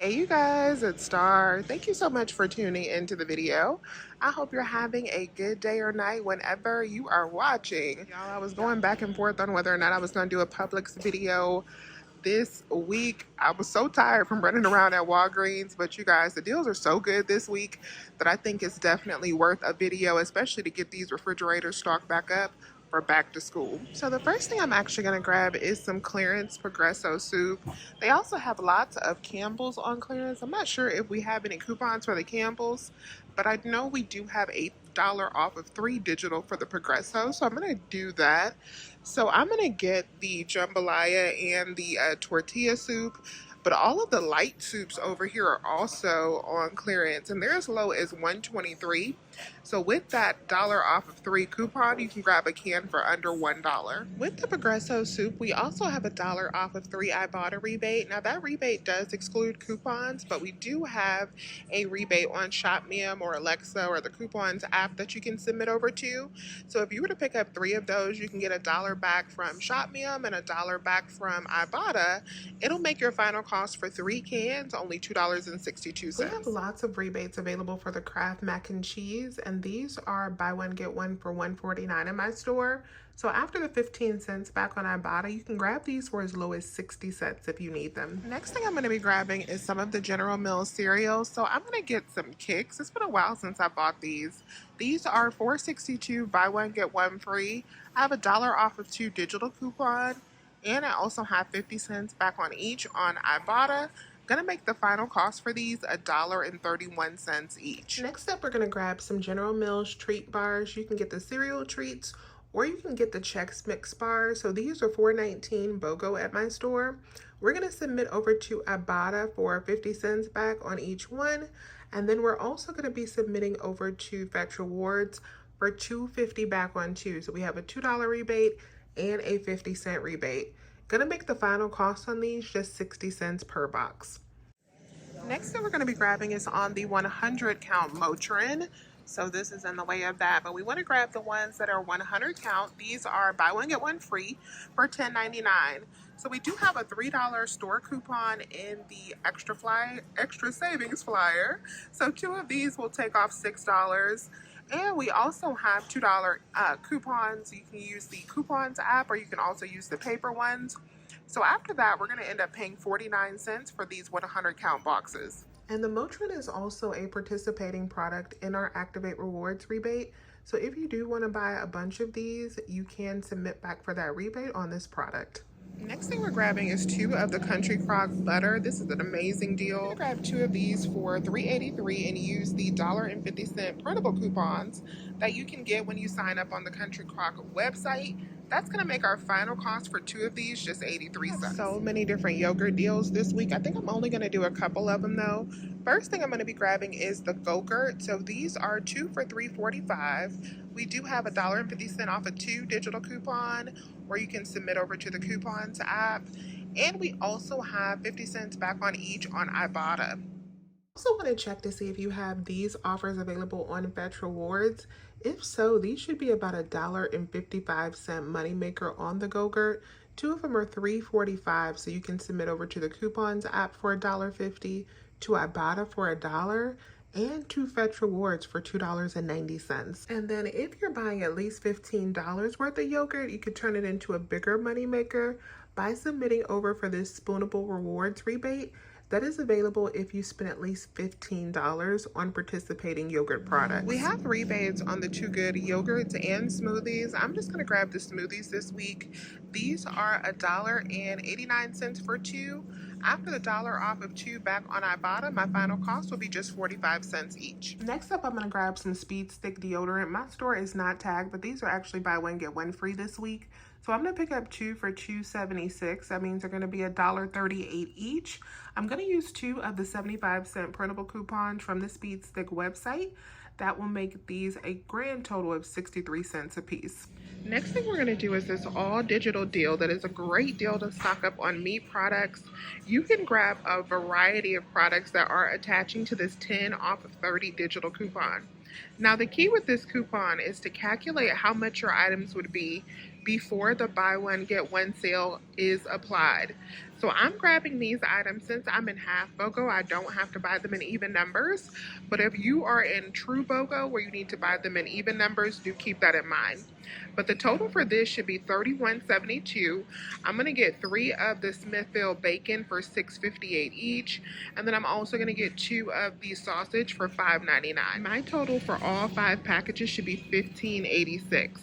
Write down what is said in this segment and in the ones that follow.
Hey you guys, it's Star. Thank you so much for tuning into the video. I hope you're having a good day or night whenever you are watching. Y'all, I was going back and forth on whether or not I was going to do a Publix video this week. I was so tired from running around at Walgreens, but you guys, the deals are so good this week that I think it's definitely worth a video, especially to get these refrigerators stocked back up for back to school. So the first thing I'm actually going to grab is some clearance Progresso soup. They also have lots of Campbell's on clearance. I'm not sure if we have any coupons for the Campbell's, but I know we do have $8 off of 3 digital for the Progresso, so I'm going to do that. So I'm going to get the jambalaya and the tortilla soup, but all of the light soups over here are also on clearance, and they're as low as $1.23. So with that dollar off of 3 coupon, you can grab a can for under $1. With the Progresso soup, we also have a dollar off of 3 Ibotta rebate. Now that rebate does exclude coupons, but we do have a rebate on ShopMim or Alexa or the coupons app that you can submit over to. So if you were to pick up 3 of those, you can get $1 back from ShopMim and $1 back from Ibotta. It'll make your final cost for 3 cans only $2.62. We have lots of rebates available for the Kraft mac and cheese, and these are buy one get one for $1.49 in my store. So after the 15 cents back on Ibotta, you can grab these for as low as 60 cents if you need them. Next thing I'm going to be grabbing is some of the General Mills cereals. So I'm going to get some Kicks. It's been a while since I bought these. These are $4.62, buy one get one free. I have $1 off of 2 digital coupon, and I also have 50 cents back on each on Ibotta. Gonna make the final cost for these $1.31 each. Next up, we're gonna grab some General Mills treat bars. You can get the cereal treats or you can get the Chex Mix bars. So these are $4.19 BOGO at my store. We're gonna submit over to Ibotta for 50 cents back on each one. And then we're also gonna be submitting over to Fetch Rewards for $2.50 back on 2. So we have a $2 rebate and a 50-cent rebate. Gonna make the final cost on these just 60 cents per box. Next that we're gonna be grabbing is on the 100 count Motrin. So this is in the way of that, but we wanna grab the ones that are 100 count. These are buy one get one free for $10.99. So we do have a $3 store coupon in the extra savings flyer. So 2 of these will take off $6. And we also have $2 coupons. You can use the coupons app or you can also use the paper ones. So after that, we're going to end up paying 49 cents for these 100 count boxes. And the Motrin is also a participating product in our Activate Rewards rebate. So if you do want to buy a bunch of these, you can submit back for that rebate on this product. Next thing we're grabbing is 2 of the Country Crock butter. This is an amazing deal. Grab 2 of these for $3.83 and use the $1.50 printable coupons that you can get when you sign up on the Country Crock website. That's going to make our final cost for 2 of these just 83 cents. So many different yogurt deals this week. I think I'm only going to do a couple of them though. First thing I'm going to be grabbing is the Go-Gurt. So these are 2 for $3.45. We do have $1.50 off a 2 digital coupon, or you can submit over to the coupons app. And we also have 50 cents back on each on Ibotta. Also want to check to see if you have these offers available on Fetch Rewards. If so, these should be about $1.55 moneymaker on the Go-Gurt. 2 of them are $3.45, so you can submit over to the coupons app for $1.50, to Ibotta for $1, and to Fetch Rewards for $2.90. And then if you're buying at least $15 worth of yogurt, you could turn it into a bigger moneymaker by submitting over for this Spoonable Rewards rebate. That is available if you spend at least $15 on participating yogurt products. We have rebates on the Too Good yogurts and smoothies. I'm just gonna grab the smoothies this week. These are $1.89 for 2. After the $1 off of 2 back on Ibotta, my final cost will be just 45 cents each. Next up, I'm gonna grab some Speed Stick deodorant. My store is not tagged, but these are actually buy one get one free this week. So I'm gonna pick up 2 for $2.76. That means they're gonna be $1.38 each. I'm gonna use 2 of the 75-cent printable coupons from the Speed Stick website. That will make these a grand total of 63 cents a piece. Next thing we're gonna do is this all digital deal that is a great deal to stock up on meat products. You can grab a variety of products that are attaching to this 10 off of 30 digital coupon. Now the key with this coupon is to calculate how much your items would be before the buy one get one sale is applied. So I'm grabbing these items since I'm in half BOGO. I don't have to buy them in even numbers. But if you are in true BOGO where you need to buy them in even numbers, do keep that in mind. But the total for this should be $31.72. I'm gonna get 3 of the Smithfield bacon for $6.58 each, and then I'm also gonna get 2 of the sausage for $5.99. My total for all 5 packages should be $15.86.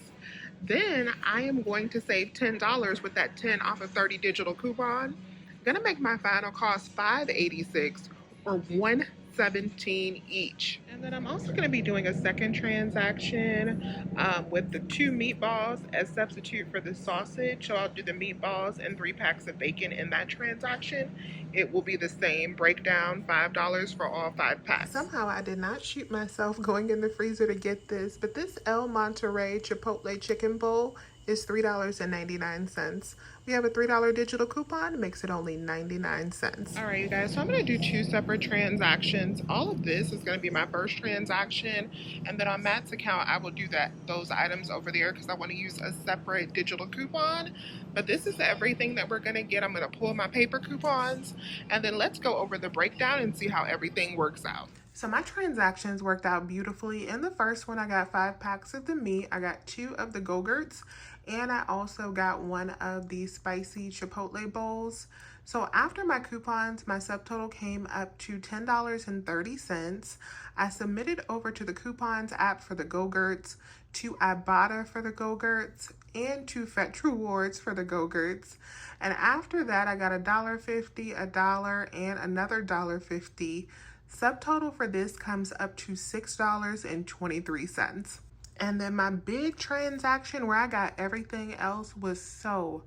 Then I am going to save $10 with that 10 off of 30 digital coupon. Gonna make my final cost $5.86 or $1.17 each. And then I'm also gonna be doing a second transaction with the 2 meatballs as substitute for the sausage. So I'll do the meatballs and 3 packs of bacon in that transaction. It will be the same breakdown, $5 for all 5 packs. Somehow I did not shoot myself going in the freezer to get this, but this El Monterey Chipotle chicken bowl is $3.99. We have a $3 digital coupon, makes it only 99 cents. All right, you guys, so I'm gonna do 2 separate transactions. All of this is gonna be my first transaction, and then on Matt's account, I will do those items over there because I wanna use a separate digital coupon. But this is everything that we're gonna get. I'm gonna pull my paper coupons, and then let's go over the breakdown and see how everything works out. So my transactions worked out beautifully. In the first one, I got 5 packs of the meat. I got 2 of the Go-Gurts, and I also got 1 of the spicy Chipotle bowls. So after my coupons, my subtotal came up to $10.30. I submitted over to the coupons app for the Go-Gurts, to Ibotta for the Go-Gurts, and to Fetch Rewards for the Go-Gurts. And after that, I got $1.50, $1, and another $1.50. Subtotal for this comes up to $6.23. And then my big transaction where I got everything else was so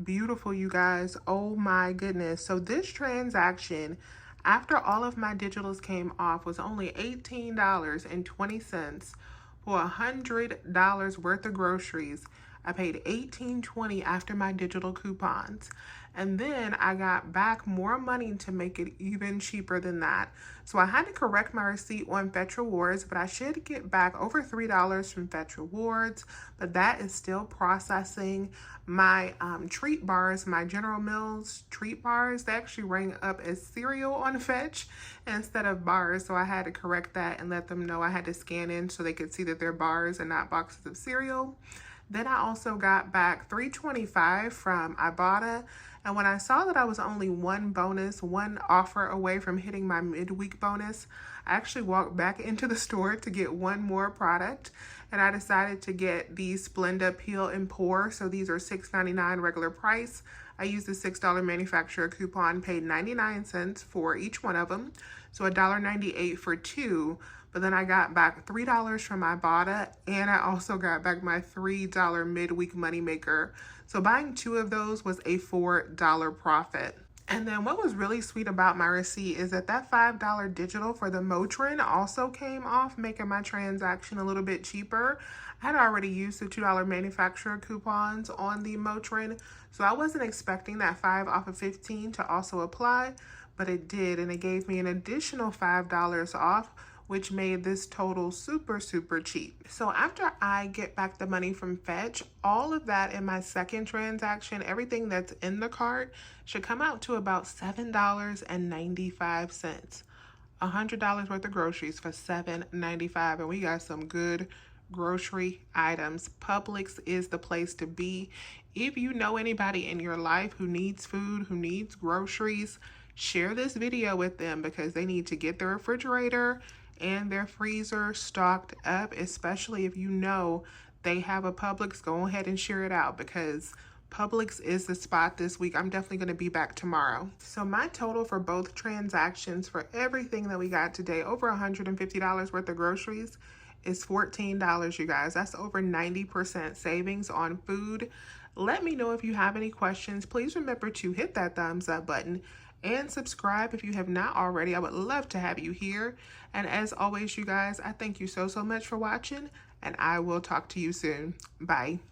beautiful, you guys. Oh my goodness. So this transaction, after all of my digitals came off, was only $18.20 for $100 worth of groceries. I paid $18.20 after my digital coupons. And then I got back more money to make it even cheaper than that. So I had to correct my receipt on Fetch Rewards, but I should get back over $3 from Fetch Rewards, but that is still processing. My treat bars, my General Mills treat bars, they actually rang up as cereal on Fetch instead of bars. So I had to correct that and let them know I had to scan in so they could see that they're bars and not boxes of cereal. Then I also got back $3.25 from Ibotta. And when I saw that I was only one offer away from hitting my midweek bonus, I actually walked back into the store to get one more product. And I decided to get the Splenda Peel and Pour. So these are $6.99 regular price. I used the $6 manufacturer coupon, paid 99 cents for each one of them. So $1.98 for 2. But then I got back $3 from Ibotta, and I also got back my $3 midweek moneymaker. So buying 2 of those was a $4 profit. And then what was really sweet about my receipt is that $5 digital for the Motrin also came off, making my transaction a little bit cheaper. I had already used the $2 manufacturer coupons on the Motrin, so I wasn't expecting that 5 off of 15 to also apply, but it did, and it gave me an additional $5 off, which made this total super cheap. So after I get back the money from Fetch, all of that in my second transaction, everything that's in the cart, should come out to about $7.95. $100 worth of groceries for $7.95, and we got some good grocery items. Publix is the place to be. If you know anybody in your life who needs food, who needs groceries, share this video with them because they need to get their refrigerator and their freezer stocked up, especially if you know they have a Publix. Go ahead and share it out because Publix is the spot this week. I'm definitely going to be back tomorrow. So my total for both transactions for everything that we got today, over $150 worth of groceries, is $14, you guys. That's over 90% savings on food. Let me know if you have any questions. Please remember to hit that thumbs up button and subscribe if you have not already. I would love to have you here. And as always, you guys, I thank you so much for watching, and I will talk to you soon. Bye.